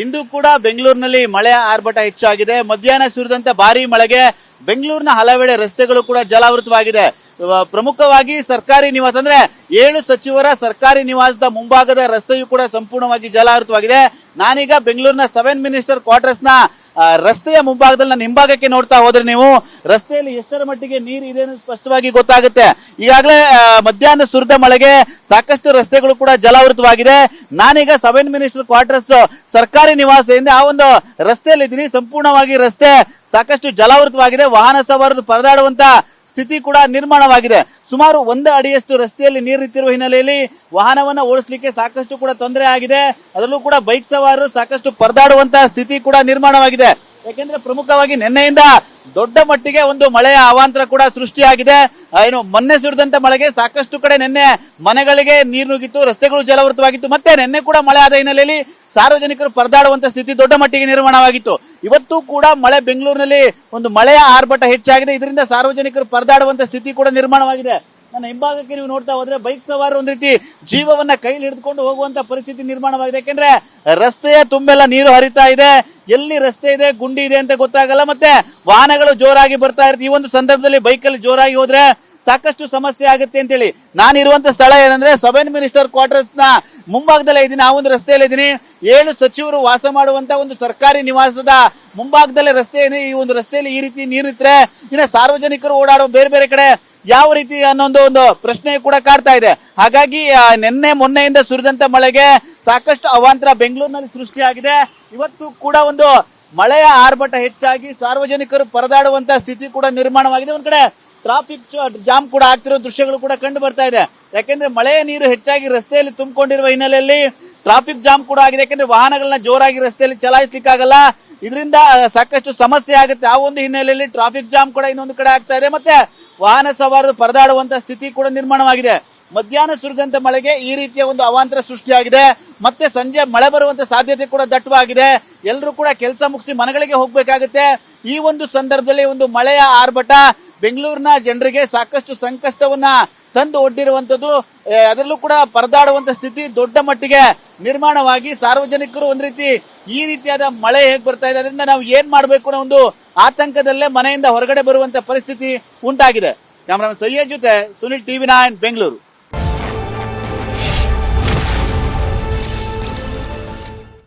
ಇಂದು ಕೂಡ ಬೆಂಗಳೂರಿನಲ್ಲಿ ಮಳೆಯ ಆರ್ಭಟ ಹೆಚ್ಚಾಗಿದೆ. ಮಧ್ಯಾಹ್ನ ಸುರಿದಂತ ಭಾರಿ ಮಳೆಗೆ ಬೆಂಗಳೂರಿನ ಹಲವೆಡೆ ರಸ್ತೆಗಳು ಕೂಡ ಜಲಾವೃತವಾಗಿದೆ. ಪ್ರಮುಖವಾಗಿ ಸರ್ಕಾರಿ ನಿವಾಸ ಅಂದ್ರೆ 7 ಸಚಿವರ ಸರ್ಕಾರಿ ನಿವಾಸದ ಮುಂಭಾಗದ ರಸ್ತೆಯು ಕೂಡ ಸಂಪೂರ್ಣವಾಗಿ ಜಲಾವೃತವಾಗಿದೆ. ನಾನೀಗ ಬೆಂಗಳೂರಿನ 7 ಮಿನಿಸ್ಟರ್ ಕ್ವಾರ್ಟರ್ಸ್ ನ ರಸ್ತೆಯ ಮುಂಭಾಗದಲ್ಲಿ ನನ್ನ ಹಿಂಭಾಗಕ್ಕೆ ನೋಡ್ತಾ ಹೋದ್ರೆ ನೀವು ರಸ್ತೆಯಲ್ಲಿ ಎಷ್ಟರ ಮಟ್ಟಿಗೆ ನೀರು ಇದೆ ಅನ್ನೋದು ಸ್ಪಷ್ಟವಾಗಿ ಗೊತ್ತಾಗುತ್ತೆ. ಈಗಾಗಲೇ ಮಧ್ಯಾಹ್ನ ಸುರಿದ ಮಳೆಗೆ ಸಾಕಷ್ಟು ರಸ್ತೆಗಳು ಕೂಡ ಜಲಾವೃತವಾಗಿದೆ. ನಾನೀಗ 7 ಮಿನಿಸ್ಟರ್ ಕ್ವಾರ್ಟರ್ಸ್ ಸರ್ಕಾರಿ ನಿವಾಸದಿಂದ ಆ ಒಂದು ರಸ್ತೆಯಲ್ಲಿ ಇದ್ದೀನಿ. ಸಂಪೂರ್ಣವಾಗಿ ರಸ್ತೆ ಸಾಕಷ್ಟು ಜಲಾವೃತವಾಗಿದೆ. ವಾಹನ ಸವಾರರು ಪರದಾಡುವಂತ ಸ್ಥಿತಿ ಕೂಡ ನಿರ್ಮಾಣವಾಗಿದೆ. ಸುಮಾರು 1 ಅಡಿಯಷ್ಟು ರಸ್ತೆಯಲ್ಲಿ ನೀರು ನಿಂತಿರುವ ಹಿನ್ನೆಲೆಯಲ್ಲಿ ವಾಹನವನ್ನ ಓಡಿಸಲಿಕ್ಕೆ ಸಾಕಷ್ಟು ಕೂಡ ತೊಂದರೆ ಆಗಿದೆ. ಅದರಲ್ಲೂ ಕೂಡ ಬೈಕ್ ಸವಾರರು ಸಾಕಷ್ಟು ಪರದಾಡುವಂತಹ ಸ್ಥಿತಿ ಕೂಡ ನಿರ್ಮಾಣವಾಗಿದೆ. ಯಾಕೆಂದ್ರೆ ಪ್ರಮುಖವಾಗಿ ನಿನ್ನೆಯಿಂದ ದೊಡ್ಡ ಮಟ್ಟಿಗೆ ಒಂದು ಮಳೆಯ ಅವಾಂತರ ಕೂಡ ಸೃಷ್ಟಿಯಾಗಿದೆ. ಮೊನ್ನೆ ಸುರಿದಂತ ಮಳೆಗೆ ಸಾಕಷ್ಟು ಕಡೆ ನಿನ್ನೆ ಮನೆಗಳಿಗೆ ನೀರು ನುಗ್ಗಿತ್ತು, ರಸ್ತೆಗಳು ಜಲಾವೃತವಾಗಿತ್ತು. ಮತ್ತೆ ನಿನ್ನೆ ಕೂಡ ಮಳೆ ಆದ ಹಿನ್ನೆಲೆಯಲ್ಲಿ ಸಾರ್ವಜನಿಕರು ಪರದಾಡುವಂತ ಸ್ಥಿತಿ ದೊಡ್ಡ ಮಟ್ಟಿಗೆ ನಿರ್ಮಾಣವಾಗಿತ್ತು. ಇವತ್ತು ಕೂಡ ಮಳೆ ಬೆಂಗಳೂರಿನಲ್ಲಿ ಒಂದು ಮಳೆಯ ಆರ್ಭಟ ಹೆಚ್ಚಾಗಿದೆ. ಇದರಿಂದ ಸಾರ್ವಜನಿಕರು ಪರದಾಡುವಂತ ಸ್ಥಿತಿ ಕೂಡ ನಿರ್ಮಾಣವಾಗಿದೆ. ನನ್ನ ಹಿಂಭಾಗಕ್ಕೆ ನೀವು ನೋಡ್ತಾ ಹೋದ್ರೆ ಬೈಕ್ ಸವಾರರು ಒಂದ್ ರೀತಿ ಜೀವವನ್ನ ಕೈಲಿ ಹಿಡಿದುಕೊಂಡು ಹೋಗುವಂತ ಪರಿಸ್ಥಿತಿ ನಿರ್ಮಾಣವಾಗಿದೆ. ಯಾಕೆಂದ್ರೆ ರಸ್ತೆಯ ತುಂಬೆಲ್ಲ ನೀರು ಹರಿತಾ ಇದೆ. ಎಲ್ಲಿ ರಸ್ತೆ ಇದೆ, ಗುಂಡಿ ಇದೆ ಅಂತ ಗೊತ್ತಾಗಲ್ಲ. ಮತ್ತೆ ವಾಹನಗಳು ಜೋರಾಗಿ ಬರ್ತಾ ಇರುತ್ತೆ. ಈ ಒಂದು ಸಂದರ್ಭದಲ್ಲಿ ಬೈಕಲ್ಲಿ ಜೋರಾಗಿ ಹೋದ್ರೆ ಸಾಕಷ್ಟು ಸಮಸ್ಯೆ ಆಗುತ್ತೆ ಅಂತೇಳಿ ನಾನಿರುವಂತ ಸ್ಥಳ ಏನಂದ್ರೆ 7 ಮಿನಿಸ್ಟರ್ ಕ್ವಾರ್ಟರ್ಸ್ ನ ಮುಂಭಾಗದಲ್ಲೇ ಇದ್ದೀನಿ. ಆ ಒಂದು ರಸ್ತೆಯಲ್ಲಿ ಇದ್ದೀನಿ. 7 ಸಚಿವರು ವಾಸ ಮಾಡುವಂತ ಒಂದು ಸರ್ಕಾರಿ ನಿವಾಸದ ಮುಂಭಾಗದಲ್ಲೇ ರಸ್ತೆ ಇದೆ. ಈ ಒಂದು ರಸ್ತೆಯಲ್ಲಿ ಈ ರೀತಿ ನೀರಿದ್ರೆ ಇನ್ನು ಸಾರ್ವಜನಿಕರು ಓಡಾಡೋ ಬೇರೆ ಬೇರೆ ಕಡೆ ಯಾವ ರೀತಿ ಅನ್ನೋ ಒಂದು ಪ್ರಶ್ನೆ ಕೂಡ ಕಾಡ್ತಾ ಇದೆ. ಹಾಗಾಗಿ ನಿನ್ನೆ ಮೊನ್ನೆಯಿಂದ ಸುರಿದಂತ ಮಳೆಗೆ ಸಾಕಷ್ಟು ಅವಾಂತರ ಬೆಂಗಳೂರಿನಲ್ಲಿ ಸೃಷ್ಟಿಯಾಗಿದೆ. ಇವತ್ತು ಕೂಡ ಒಂದು ಮಳೆಯ ಆರ್ಭಟ ಹೆಚ್ಚಾಗಿ ಸಾರ್ವಜನಿಕರು ಪರದಾಡುವಂತ ಸ್ಥಿತಿ ಕೂಡ ನಿರ್ಮಾಣವಾಗಿದೆ. ಒಂದ್ ಕಡೆ ಟ್ರಾಫಿಕ್ ಜಾಮ್ ಕೂಡ ಆಗ್ತಿರೋ ದೃಶ್ಯಗಳು ಕೂಡ ಕಂಡು ಬರ್ತಾ ಇದೆ. ಯಾಕೆಂದ್ರೆ ಮಳೆಯ ನೀರು ಹೆಚ್ಚಾಗಿ ರಸ್ತೆಯಲ್ಲಿ ತುಂಬಿಕೊಂಡಿರುವ ಹಿನ್ನೆಲೆಯಲ್ಲಿ ಟ್ರಾಫಿಕ್ ಜಾಮ್ ಕೂಡ ಆಗಿದೆ. ಯಾಕೆಂದ್ರೆ ವಾಹನಗಳನ್ನ ಜೋರಾಗಿ ರಸ್ತೆಯಲ್ಲಿ ಚಲಾಯಿಸಲಿಕ್ಕಾಗಲ್ಲ. ಇದರಿಂದ ಸಾಕಷ್ಟು ಸಮಸ್ಯೆ ಆಗುತ್ತೆ. ಆ ಒಂದು ಹಿನ್ನೆಲೆಯಲ್ಲಿ ಟ್ರಾಫಿಕ್ ಜಾಮ್ ಕೂಡ ಇನ್ನೊಂದು ಕಡೆ ಆಗ್ತಾ ಇದೆ. ಮತ್ತೆ ವಾಹನ ಸವಾರರು ಪರದಾಡುವಂತ ಸ್ಥಿತಿ ಕೂಡ ನಿರ್ಮಾಣವಾಗಿದೆ. ಮಧ್ಯಾಹ್ನ ಸುರಿದಂತ ಮಳೆಗೆ ಈ ರೀತಿಯ ಒಂದು ಅವಾಂತರ ಸೃಷ್ಟಿಯಾಗಿದೆ. ಮತ್ತೆ ಸಂಜೆ ಮಳೆ ಬರುವಂತ ಸಾಧ್ಯತೆ ಕೂಡ ದಟ್ಟವಾಗಿದೆ. ಎಲ್ಲರೂ ಕೂಡ ಕೆಲಸ ಮುಗಿಸಿ ಮನೆಗಳಿಗೆ ಹೋಗ್ಬೇಕಾಗುತ್ತೆ. ಈ ಒಂದು ಸಂದರ್ಭದಲ್ಲಿ ಒಂದು ಮಳೆಯ ಆರ್ಭಟ ಬೆಂಗಳೂರಿನ ಜನರಿಗೆ ಸಾಕಷ್ಟು ಸಂಕಷ್ಟವನ್ನ ತಂದು ಒಡ್ಡಿರುವಂತದ್ದು. ಅದರಲ್ಲೂ ಕೂಡ ಪರದಾಡುವಂತ ಸ್ಥಿತಿ ದೊಡ್ಡ ಮಟ್ಟಿಗೆ ನಿರ್ಮಾಣವಾಗಿ ಸಾರ್ವಜನಿಕರು ಒಂದ್ ರೀತಿ ಈ ರೀತಿಯಾದ ಮಳೆ ಹೇಗ್ ಬರ್ತಾ ಇದೆ, ಅದರಿಂದ ನಾವು ಏನ್ ಮಾಡ್ಬೇಕು ಅನ್ನೋ ಒಂದು ಆತಂಕದಲ್ಲೇ ಮನೆಯಿಂದ ಹೊರಗಡೆ ಬರುವಂತ ಪರಿಸ್ಥಿತಿ ಉಂಟಾಗಿದೆ. ಕ್ಯಾಮರಾಮನ್ ಸೈಯದ್ ಜೊತೆ ಸುನಿಲ್, TV9 ಬೆಂಗಳೂರು.